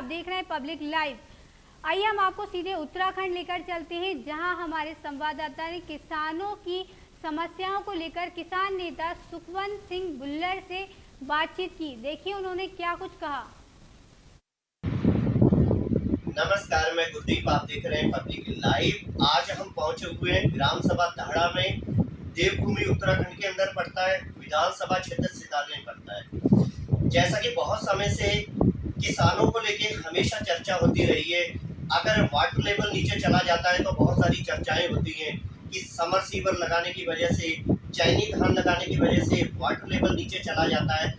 आप देख रहे हैं पब्लिक लाइव। आइए हम आपको सीधे उत्तराखंड लेकर चलते हैं, जहां हमारे संवाददाता ने किसानों की समस्याओं को लेकर किसान नेता सुखवंत सिंह भुल्लर से बातचीत की। देखिए उन्होंने क्या कुछ कहा। नमस्कार, मैं गुरदीप, आप देख रहे हैं पब्लिक लाइव। आज हम पहुंचे हुए हैं ग्राम सभा दाहड़ा में। देवभूमि उत्तराखंड के अंदर पड़ता है, विधानसभा क्षेत्र सितारगंज पड़ता है। जैसा कि बहुत समय से किसानों को लेके हमेशा चर्चा होती रही है, अगर वाटर लेवल नीचे चला जाता है तो बहुत सारी चर्चाएं होती हैं कि समरसीवर लगाने की वजह से, चैनी धान लगाने की वजह से वाटर लेवल नीचे चला जाता है।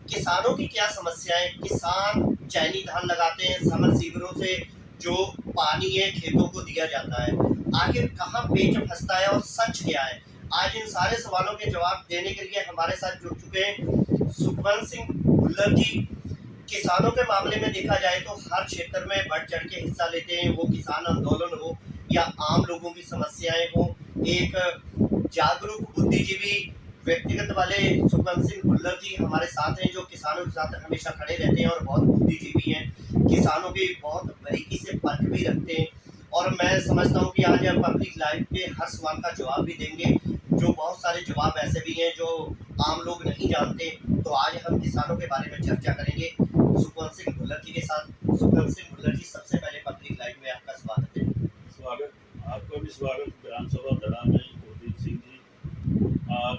किसानों की क्या समस्याएं, किसान चैनी धान लगाते हैं, समरसीवरों से जो पानी है खेतों को दिया जाता है, आखिर कहाँ पेच फंसता है और सच क्या है। आज इन सारे सवालों के जवाब देने के लिए हमारे साथ जुड़ चुके हैं सुखवंत सिंह भुल्लर जी। किसानों के मामले में देखा जाए तो हर क्षेत्र में बढ़ चढ़ के हिस्सा लेते हैं, वो किसान आंदोलन हो या आम लोगों की समस्याएं हो। एक जागरूक बुद्धिजीवी व्यक्तिगत वाले सुखवंत सिंह भुल्लर जी हमारे साथ हैं, जो किसानों के साथ हमेशा खड़े रहते हैं और बहुत बुद्धिजीवी हैं, किसानों की बहुत बारीकी से परख भी रखते हैं। और मैं समझता हूँ कि आज आप पब्लिक लाइव पे हर सवाल का जवाब भी देंगे, जो बहुत सारे जवाब ऐसे भी हैं जो आम लोग नहीं जानते। तो आज हम किसानों के बारे में चर्चा करेंगे सुखवंत सिंह भुल्लर जी के साथ। सुखवंत सिंह भुल्लर जी, सबसे पहले पब्लिक लाइव में आपका स्वागत है। स्वागत, आपका भी स्वागत ग्राम सभा दड़ा में। गुरदीप सिंह जी, आप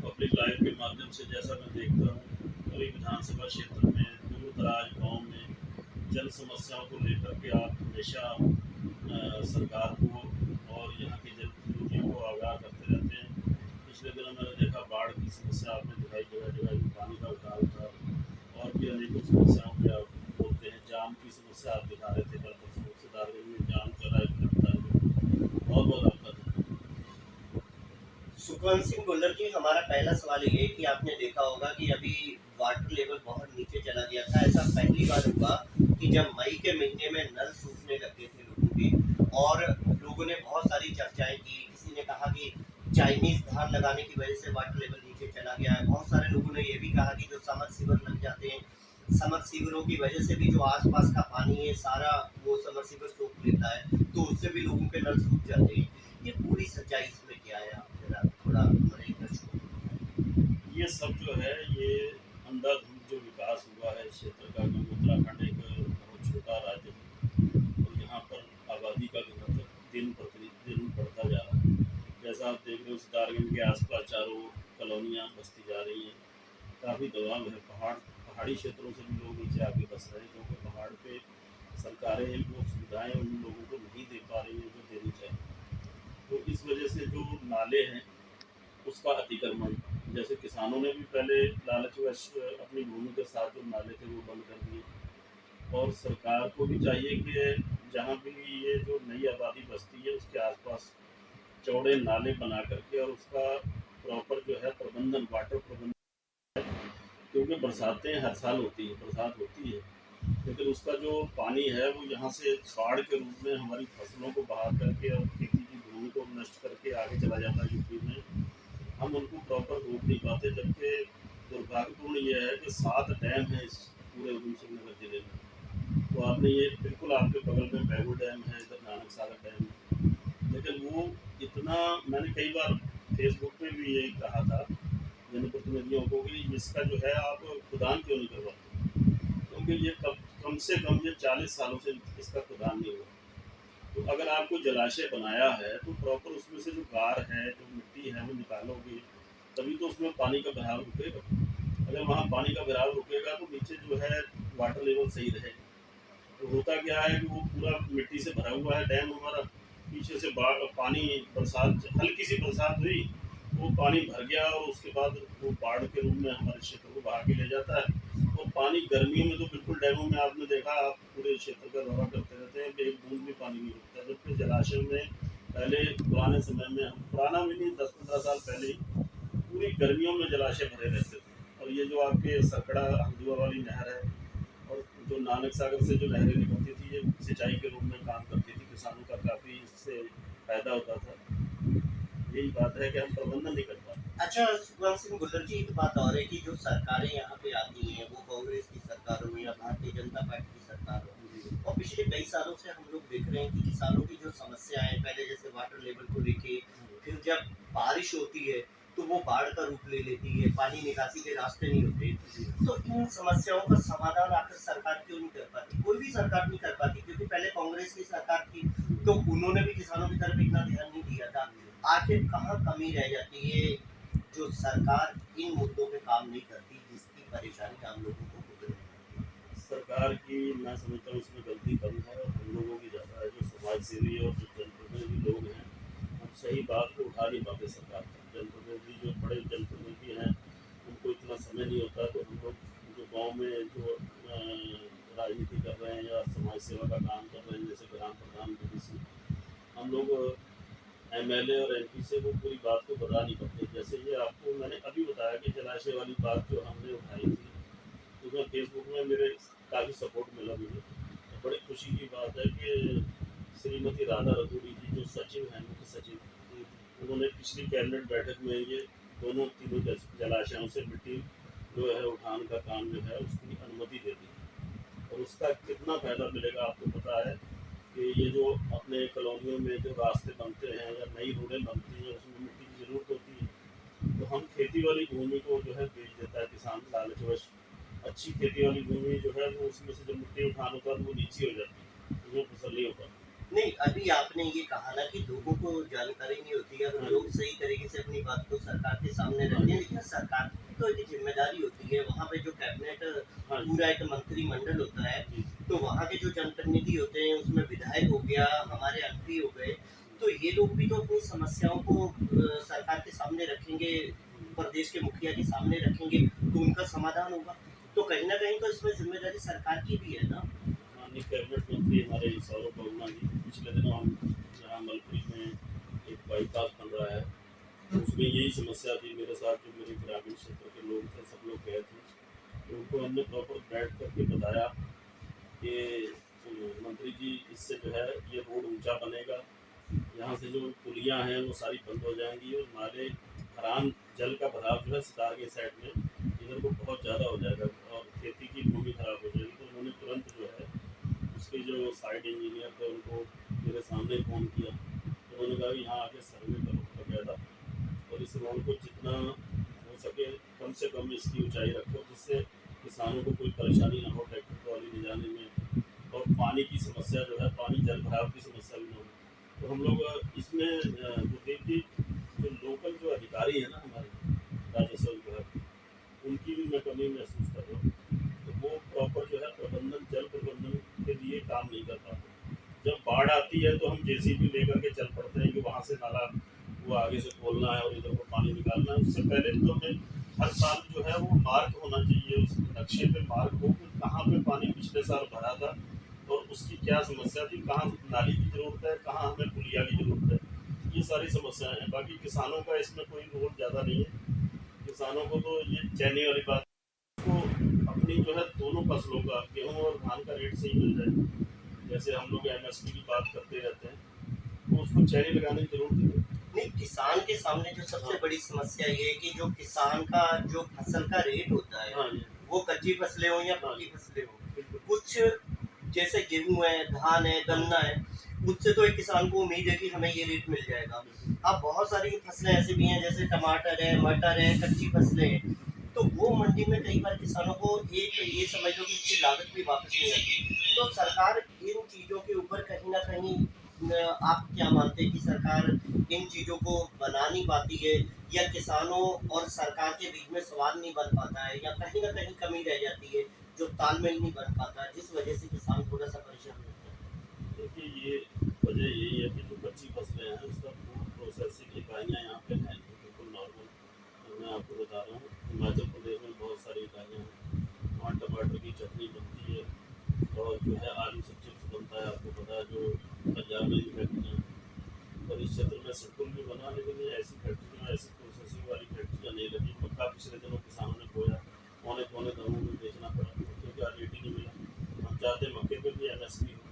पब्लिक लाइव के माध्यम से, जैसा मैं देखता हूँ, कई विधानसभा क्षेत्र में दूर दराज गाँव में जन समस्याओं को लेकर के आप हमेशा सरकार को और यहाँ के जनप्रतिनिधियों को आगाह करते रहते हैं। पिछले दिनों मैंने देखा बाढ़ की समस्या आपने दिखाई, जगह जगह पानी का उठाव था, और भी अनेकों समस्याओं पे आप बोलते हैं। जाम की समस्या आप दिखा रहे थे, कल परसों सितारगंज में जाम चल रहा है। बहुत बहुत आपका धन्यवाद। सुखवंत सिंह भुल्लर जी, हमारा पहला सवाल ये है कि आपने देखा होगा कि अभी वाटर लेवल बहुत नीचे चला गया था। ऐसा पहली बार हुआ कि जब मई के महीने में नल सूखने लगे थे लोगों के, और लोगों ने बहुत सारी चर्चाएं की। किसी ने कहा कि चाइनीज धान लगाने की वजह से वाटर लेवल नीचे चला गया है। बहुत सारे लोगों ने ये भी कहा कि जो समरसीवर लग जाते हैं, समरसीवरों की वजह से भी जो आसपास का पानी है सारा वो समरसीवर सोख लेता है, तो उससे भी लोगों के नल सूख जाते हैं। ये पूरी सच्चाई इसमें क्या है, आप जरा थोड़ा हमारे दर्शकों को। ये सब जो है, ये अंधाधुंध जो विकास हुआ है इस क्षेत्र का, क्योंकि उत्तराखंड एक बहुत छोटा राज्य है और यहाँ पर आबादी का घनत्व दिन प्रतिदिन बढ़ता जा रहा है। जैसा आप देख रहे हो, सितारगंज के आसपास चारों कॉलोनियाँ बसती जा रही हैं। काफ़ी दबाव है, पहाड़ी क्षेत्रों से भी लोग नीचे आके बस रहे हैं, क्योंकि पहाड़ पे सरकारें वो सुविधाएं उन लोगों को नहीं दे पा रही हैं जो देनी चाहिए। तो इस वजह से जो नाले हैं उसका अतिक्रमण, जैसे किसानों ने भी पहले लालचवश अपनी भूमि के साथ जो नाले थे वो बंद कर दिए। और सरकार को भी चाहिए कि जहाँ भी ये जो नई आबादी बसती है उसके आसपास चौड़े नाले बना करके और उसका प्रॉपर जो है प्रबंधन, वाटर प्रबंधन, क्योंकि बरसातें हर साल होती है, बरसात होती है, लेकिन उसका जो पानी है वो यहाँ से बाढ़ के रूप में हमारी फसलों को बहा करके और खेती की भूमि को नष्ट करके आगे चला जाता है यूपी में। हम उनको प्रॉपर रोक नहीं पाते, जबकि दुर्भाग्यपूर्ण ये है कि 7 डैम है इस पूरे उधमसिंह नगर जिले में। तो आपने ये बिल्कुल आपके बगल में बैगू डैम है, इधर नानक सागर डैम है, लेकिन वो इतना, मैंने कई बार फेसबुक पे भी यही कहा था जनप्रतिनिधियों को कि इसका जो है आप खुदान क्यों नहीं करवाते, क्योंकि ये कम से कम ये 40 सालों से इसका खुदान नहीं हुआ। तो अगर आपको जलाशय बनाया है तो प्रॉपर उसमें से जो गार है, जो मिट्टी है, वो निकालोगे, तभी तो उसमें पानी का बहाव रुकेगा। अगर वहाँ पानी का बहाव रुकेगा तो नीचे जो है वाटर लेवल सही रहेगा। तो होता क्या है कि वो पूरा मिट्टी से भरा हुआ है डैम हमारा, पीछे से पानी, बरसात, हल्की सी बरसात हुई, वो पानी भर गया और उसके बाद वो बाढ़ के रूप में हमारे क्षेत्र को बहा के ले जाता है। और पानी गर्मियों में तो बिल्कुल डैमों में आपने देखा, आप पूरे क्षेत्र का दौरा करते रहते हैं, एक बूंद भी पानी नहीं रुकता। जबकि जलाशय में पहले पुराने समय में, पुराना भी नहीं, 10-15 साल पहले ही पूरी गर्मियों में जलाशय भरे रहते थे। और ये जो आपके सरकड़ा हल्दुआ वाली नहर है और जो नानक सागर से जो नहरें निकलती थी, ये सिंचाई के रूप में काम करती थी, किसानों का काफ़ी इससे फायदा होता था। यही बात है कि हम प्रबंधन नहीं कर पाते। अच्छा, सुखवंत सिंह भुल्लर जी, एक बात और है कि जो सरकारें यहाँ पे आती हैं, वो कांग्रेस की सरकार हो या भारतीय जनता पार्टी की सरकार हो, और पिछले कई सालों से हम लोग देख रहे हैं कि किसानों की जो समस्याएं, पहले जैसे वाटर लेवल को लेके, फिर जब बारिश होती है तो वो बाढ़ का रूप ले लेती है, पानी निकासी के रास्ते नहीं होते, तो इन समस्याओं का समाधान आखिर सरकार क्यों नहीं कर पाती? कोई भी सरकार नहीं कर पाती, क्योंकि पहले कांग्रेस की सरकार थी तो उन्होंने भी किसानों की तरफ इतना ध्यान नहीं दिया था। आखिर कहाँ कमी रह जाती है जो सरकार इन मुद्दों पे काम नहीं करती, जिसकी परेशानी आम लोगों को भुगतनी पड़ती है? सरकार की मैं समझता हूँ इसमें गलती कम है और हम लोगों की ज़्यादा है। जो समाज सेवी और जो जनप्रतिनिधि लोग हैं, हम सही बात को उठा नहीं पाते सरकार तक। जनप्रतिनिधि जो बड़े जनप्रतिनिधि हैं, उनको इतना समय नहीं होता, तो हम लोग जो गांव में जो राजनीति कर रहे हैं या समाज सेवा का काम कर रहे हैं, जैसे ग्राम प्रधान बीडीसी, हम लोग एमएलए और एमपी से वो पूरी बात को बता नहीं पाते। जैसे ये आपको मैंने अभी बताया कि जलाशय वाली बात जो हमने उठाई थी, उसमें फेसबुक में मेरे काफ़ी सपोर्ट मिला मुझे। तो बड़ी खुशी की बात है कि श्रीमती राधा रतूड़ी जी जो सचिव हैं, मुख्य सचिव, उन्होंने पिछली कैबिनेट बैठक में ये दोनों तीनों जलाशयों से मिट्टी जो है उठान का काम जो है उसकी अनुमति दे दी। और उसका कितना फायदा मिलेगा आपको पता है कि ये जो अपने कॉलोनियों में जो रास्ते बनते हैं या नई रोडें बनती हैं, उसमें मिट्टी की ज़रूरत होती है। तो हम खेती वाली भूमि को जो है बेच देता है किसान लालचवश। अच्छी खेती वाली भूमि जो है वो उसमें से जब मिट्टी उठान होता है तो वो नीची हो जाती है, उसमें फसल नहीं होता। नहीं, अभी आपने ये कहा ना कि लोगों को जानकारी नहीं होती है, अगर हाँ लोग सही तरीके से अपनी बात को सरकार के सामने रखते हैं, लेकिन सरकार की तो एक जिम्मेदारी होती है, वहाँ पे जो कैबिनेट हाँ पूरा एक मंत्रिमंडल होता है, जी तो वहाँ के जो जनप्रतिनिधि होते हैं, उसमें विधायक हो गया, हमारे एमपी हो गए, तो ये लोग भी तो अपनी समस्याओं को सरकार के सामने रखेंगे, प्रदेश के मुखिया के सामने रखेंगे, तो उनका समाधान होगा। तो कहीं ना कहीं तो इसमें जिम्मेदारी सरकार की भी है ना। माननीय कैबिनेट मंत्री हमारे सौरभ वर्मा जी, पिछले दिनों हम यहाँ मलपुरी में एक बाईपास बन रहा है, तो उसमें यही समस्या थी। मेरे साथ जो मेरे ग्रामीण क्षेत्र के लोग थे, सब लोग गए थे, तो उनको हमने प्रॉपर बैठ करके बताया कि मंत्री जी इससे जो है ये रोड ऊंचा बनेगा, यहाँ से जो पुलियाँ हैं वो सारी बंद हो जाएंगी और हमारे खरान जल का भराव जो है सितार के साइड में इधर को बहुत ज़्यादा हो जाएगा और खेती की भूमि खराब हो जाएगी। तो उन्होंने तुरंत जो है उसके जो साइड इंजीनियर थे उनको मेरे सामने फ़ोन किया, तो उन्होंने कहा कि यहाँ आके सर्वे करो बकायदा और इस रोड को जितना हो सके कम से कम इसकी ऊंचाई रखो, जिससे किसानों को कोई परेशानी ना हो ट्रैक्टर ट्रॉली ले जाने में, और पानी की समस्या जो है, पानी जल भराव की समस्या भी ना हो। तो हम लोग इसमें गुरदीप जी जो लोकल जो अधिकारी है ना हमारे राजस्व विभाग, उनकी भी मैं कमी महसूस कर रहा हूँ। तो वो प्रॉपर जो है प्रबंधन, जल प्रबंधन के लिए काम नहीं कर पाते। जब बाढ़ आती है तो हम जेसीबी लेकर के चल पड़ते हैं कि वहाँ से नाला वो आगे से खोलना है और इधर को पानी निकालना है। उससे पहले तो हमें हर साल जो है वो मार्क होना चाहिए, उस नक्शे पे मार्क हो कि कहाँ पे पानी पिछले साल भरा था और उसकी क्या समस्या थी, कहाँ नाली की ज़रूरत है, कहाँ हमें पुलिया की ज़रूरत है। ये सारी समस्याएं हैं। बाकी किसानों का इसमें कोई रोल ज़्यादा नहीं है। किसानों को तो ये चैनी वाली बात को अपनी जो है दोनों फसलों का, गेहूं और धान का रेट सही मिल जाए। जैसे हम लोग एमएसपी की बात करते रहते हैं, तो उसको चैनी लगाने की जरूरत नहीं है। नहीं, किसान के सामने जो सबसे बड़ी समस्या ये है कि जो किसान का जो फसल का रेट होता है, हाँ जी, वो कच्ची फसलें हो या हाँ पक्की फसलें हो, बिल्कुल। कुछ जैसे गेहूं है, धान है, गन्ना है, उससे तो एक किसान को उम्मीद है कि हमें ये रेट मिल जाएगा। अब बहुत सारी फसलें ऐसी भी हैं, जैसे टमाटर है, मटर है, कच्ची फसलें हैं, तो वो मंडी में कई बार किसानों को एक ये समझ लो कि उसकी लागत भी वापस नहीं आती। तो सरकार इन चीज़ों के ऊपर कहीं ना कहीं आप क्या मानते हैं कि सरकार इन चीज़ों को बना नहीं पाती है, या किसानों और सरकार के बीच में संवाद नहीं बन पाता है, या कहीं ना कहीं कमी रह जाती है, जो तालमेल नहीं बन पाता, जिस वजह से किसान थोड़ा सा परेशान होता है? देखिए ये वजह यही है कि जो कच्ची फसलें हैं उसका फूड प्रोसेसिंग इकाइयाँ यहाँ पे हैं नहीं, बिल्कुल नॉर्मल। मैं आपको बता रहा हूँ, हिमाचल प्रदेश में बहुत सारी इकाइयाँ हैं, वहाँ टमाटर की चटनी बनती है और जो है आलू से चिप्स बनता है, आपको पता है। जो पंजाब में भी फैक्ट्रियाँ हैं, और इस क्षेत्र में सिर्कुल भी बना, लेकिन ये ऐसी फैक्ट्रियाँ, ऐसी प्रोसेसिंग वाली फैक्ट्रियाँ नहीं लगी। मक्का पिछले दिनों किसानों ने बोया, पौने पौने दामों में बेचना पड़ा क्योंकि रेट ही नहीं मिला। हम चाहते मक्के पे भी एमएसपी हो,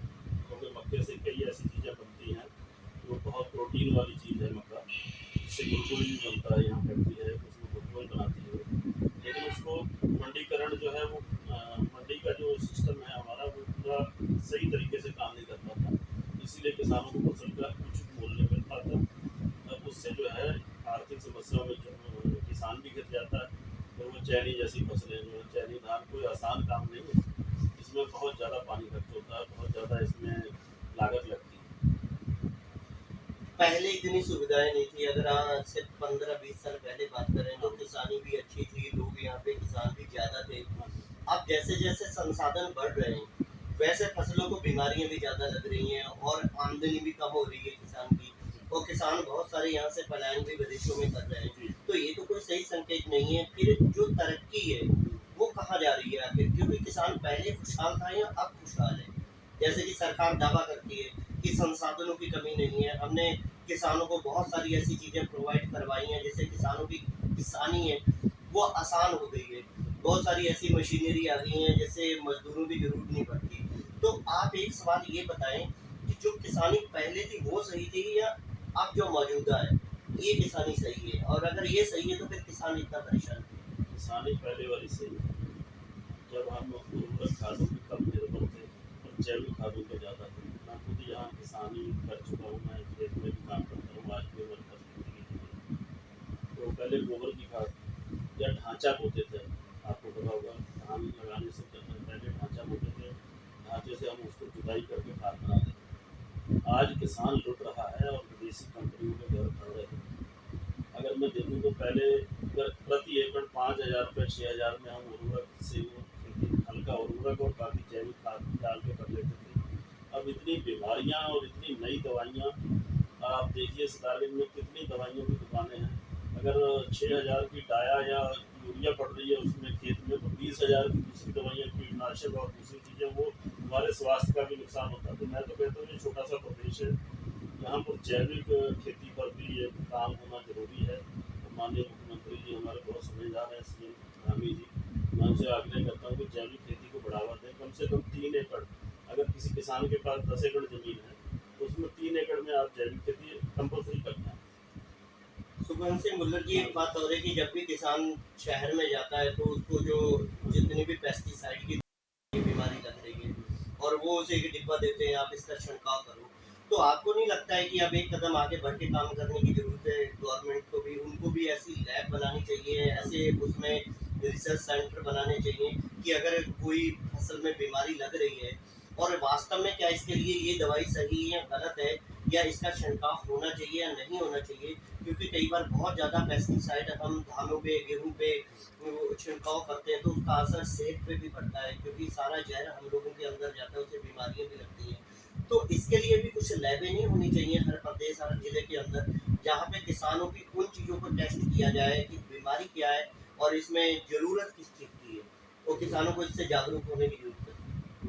क्योंकि मक्के से कई ऐसी चीज़ें बनती हैं, वो बहुत प्रोटीन वाली चीज़ है मक्का, इससे गुलगुली भी बनता है, यहाँ फैक्ट्री है उसको मंडीकरण जो है वो मंडी का जो सिस्टम है हमारा वो पूरा सही तरीके से काम नहीं कर पाता, इसीलिए किसानों को फसल का उचित मूल्य नहीं मिल पाता। अब उससे जो है आर्थिक समस्याओं में जो किसान भी गिर जाता है। तो वो चैनी जैसी फसलें जो है, चैनी धान कोई आसान काम नहीं है, इसमें बहुत ज़्यादा पानी खर्च होता है, बहुत ज़्यादा इसमें लागत लगती है। पहले इतनी सुविधाएं नहीं थी। अगर आज से 15-20 साल पहले बात करें तो किसानी भी अच्छी थी, लोग यहाँ पे किसान भी ज्यादा थे। अब जैसे जैसे संसाधन बढ़ रहे हैं वैसे फसलों को बीमारियां भी ज्यादा लग रही हैं और आमदनी भी कम हो रही है किसान की, और किसान बहुत सारे यहाँ से पलायन भी विदेशों में कर रहे हैं। तो ये तो कोई सही संकेत नहीं है। फिर जो तरक्की है वो कहाँ जा रही है आखिर? क्योंकि किसान पहले खुशहाल था या अब खुशहाल है? जैसे कि सरकार दावा करती है कि संसाधनों की कमी नहीं है, हमने किसानों को बहुत सारी ऐसी चीजें प्रोवाइड करवाई हैं जिससे किसानों की किसानी है वो आसान हो गई है, बहुत सारी ऐसी मशीनरी आ गई हैं जिससे मजदूरों की जरूरत नहीं पड़ती। तो आप एक सवाल ये बताएं कि जो किसानी पहले थी वो सही थी या अब जो मौजूदा है ये किसानी सही है? और अगर ये सही है तो फिर किसान इतना परेशान क्यों? किसानी पहले वाली से जब हम उर्वरक खादों पे कम निर्भर थे और जैविक खादों पे ज़्यादा थे। मैं खुद यहाँ किसानी कर चुका हूँ, मैं खेत में भी काम करता हूँ आज भी वर्क करने के लिए। तो पहले गोबर की खाद या ढांचा बोते थे, आपको पता होगा धान लगाने से पहले ढांचा बोते थे, ढांचे से हम उसको जुताई करके खाद बनाते थे। आज किसान लुट रहा है और विदेशी कंपनियों के घर खड़ रहे हैं। अगर मैं देखूँ तो पहले अगर प्रति एकड़ 5,000 रुपये 6,000 में हम उर्वरक से वो खेती हल्का उर्वरक और काफ़ी जैविक खाद डाल के कर लेते थे। अब इतनी बीमारियां और इतनी नई दवाइयां, आप देखिए सितारे में कितनी दवाइयों की दुकानें हैं। अगर 6,000 की डाया या यूरिया पड़ रही है उसमें खेत में, तो 20,000 की दूसरी दवाइयाँ कीटनाशक और दूसरी चीज़ें, वो हमारे स्वास्थ्य का भी नुकसान होता है। तो मैं तो कहता हूँ ये छोटा सा प्रदेश है, यहाँ पर जैविक खेती पर भी ये काम होना जरूरी है। तो माननीय मुख्यमंत्री जी हमारे बहुत समझदार हैं, सीएम धामी जी, मैं उनसे आग्रह करता हूँ कि जैविक खेती को बढ़ावा दें। कम से कम 3 एकड़, अगर किसी किसान के पास 10 एकड़ जमीन है तो उसमें 3 एकड़ में आप जैविक खेती कंपलसरी करना है। सुखवंत सिंह भुल्लर जी, एक बात और है कि जब भी किसान शहर में जाता है तो उसको जो जितनी भी पेस्टिसाइड की बीमारी लग रही है और वो उसे एक डिब्बा देते हैं, आप इसका छिड़काव करो। तो आपको नहीं लगता है कि अब एक कदम आगे बढ़ के काम करने की जरूरत है? गवर्नमेंट को भी, उनको भी ऐसी लैब बनानी चाहिए, ऐसे उसमें रिसर्च सेंटर बनाने चाहिए कि अगर कोई फसल में बीमारी लग रही है और वास्तव में क्या इसके लिए ये दवाई सही है या गलत है, या इसका छिड़काव होना चाहिए या नहीं होना चाहिए। क्योंकि कई बार बहुत ज़्यादा पेस्टिसाइड हम धानों पे, गेहूं पे छिड़काव करते हैं तो उसका असर सेहत पे भी पड़ता है, क्योंकि सारा जहर हम लोगों के अंदर जाता है, उससे बीमारियां भी लगती हैं। तो इसके लिए भी कुछ लैबें नहीं होनी चाहिए हर प्रदेश, हर जिले के अंदर, जहाँ पे किसानों की उन चीज़ों पर टेस्ट किया जाए कि बीमारी क्या है और इसमें ज़रूरत किस चीज़ की है, और किसानों को इससे जागरूक होने की जरूरत है।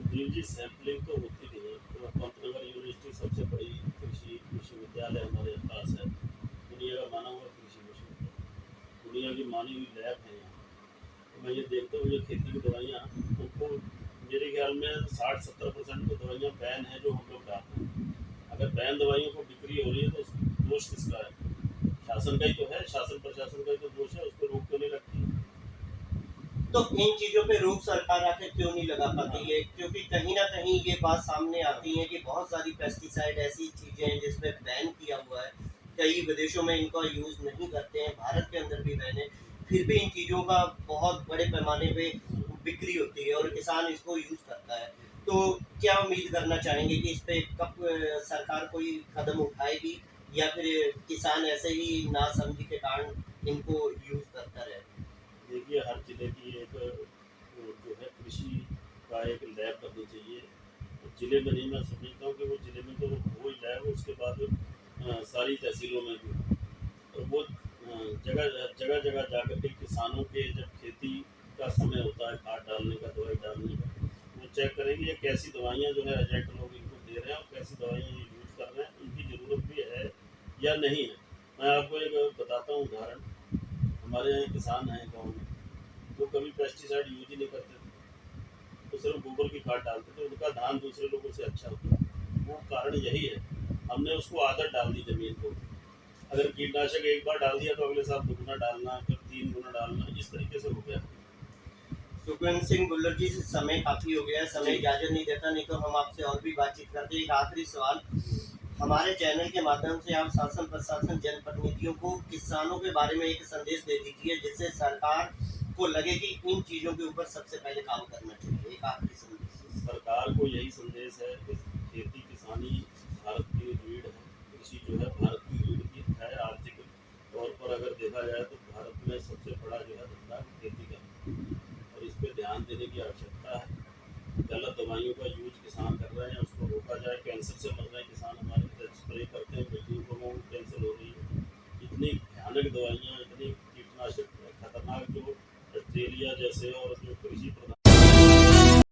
जी जी, सैम्पलिंग तो होती नहीं है। तो पंतनगर यूनिवर्सिटी सबसे बड़ी कृषि विश्वविद्यालय हमारे पास है, दुनिया का माना हुआ कृषि विश्वविद्यालय, दुनिया की मानी हुई लैब है यहाँ। तो मैं ये देखता हूँ ये खेती की दवाइयाँ, उनको मेरे ख्याल में 60-70% तो दवाइयाँ बैन है जो हम लोग डालते हैं। अगर बैन दवाइयों को बिक्री हो रही है तो उसका दोष किसका है? शासन का ही तो है, शासन प्रशासन का ही तो दोष है, उस पर रोक क्यों नहीं लगती? तो इन चीज़ों पे रोक सरकार आखिर क्यों नहीं लगा पाती है? क्योंकि कहीं ना कहीं ये बात सामने आती है कि बहुत सारी पेस्टिसाइड ऐसी चीज़ें हैं जिसमें बैन किया हुआ है, कई विदेशों में इनका यूज़ नहीं करते हैं, भारत के अंदर भी बैन है, फिर भी इन चीज़ों का बहुत बड़े पैमाने पे बिक्री होती है और किसान इसको यूज़ करता है। तो क्या उम्मीद करना चाहेंगे कि इस पे कब सरकार कोई कदम उठाएगी, या फिर किसान ऐसे ही नासमझी के कारण इनको यूज़ करता रहे? देखिए हर जिले की एक जो है कृषि का एक लैब बननी चाहिए। तो जिले में नहीं, मैं समझता हूँ कि वो जिले में तो वो ही लैब, उसके बाद सारी तहसीलों में भी, और वो जगह जगह जगह जाकर के किसानों के जब खेती का समय होता है खाद डालने का, दवाई डालने का, वो चेक करेंगे ये कैसी दवाइयाँ जो है एजेंट लोग इनको दे रहे हैं और कैसी दवाइयाँ ये यूज कर रहे हैं, इनकी ज़रूरत भी है या नहीं है। मैं आपको एक बताता हूँ उदाहरण, हमारे यहाँ किसान हैं गाँव में, वो कभी पेस्टिसाइड यूज ही नहीं करते थे, तो सिर्फ गोबर की खाद डालते थे, उनका धान दूसरे लोगों से अच्छा होता है। वो कारण यही है, हमने उसको आदत डाल दी जमीन को। अगर कीटनाशक एक बार डाल दिया तो अगले साल दुगुना डालना, फिर 3 गुना डालना, इस तरीके से हो गया। सुखविंदर सिंह बुल्लर जी से समय काफी हो गया है, समय इजाजत नहीं देता, नहीं तो हम आपसे और भी बातचीत करते हैं। एक आखिरी सवाल, हमारे चैनल के माध्यम से आप शासन प्रशासन जनप्रतिनिधियों को किसानों के बारे में एक संदेश दे दीजिए जिससे सरकार को लगे कि इन चीजों के ऊपर सबसे पहले काम करना चाहिए। एक आखिरी संदेश। सरकार को यही संदेश है कि खेती किसानी भारत की रीढ़ है। कृषि जो है भारत की रीढ़ की है। आर्थिक तौर पर अगर देखा जाए तो भारत में सबसे बड़ा जो है धंधा खेती का और इस पर ध्यान देने की आवश्यकता है। गलत दवाइयों का यूज किसान कर रहे हैं, उसको रोका जाए। कैंसर से मर रहे हैं किसान हमारे, स्प्रे करते हैं, मजदूर लोगों को कैंसर हो रही है। इतनी भयानक दवाइयाँ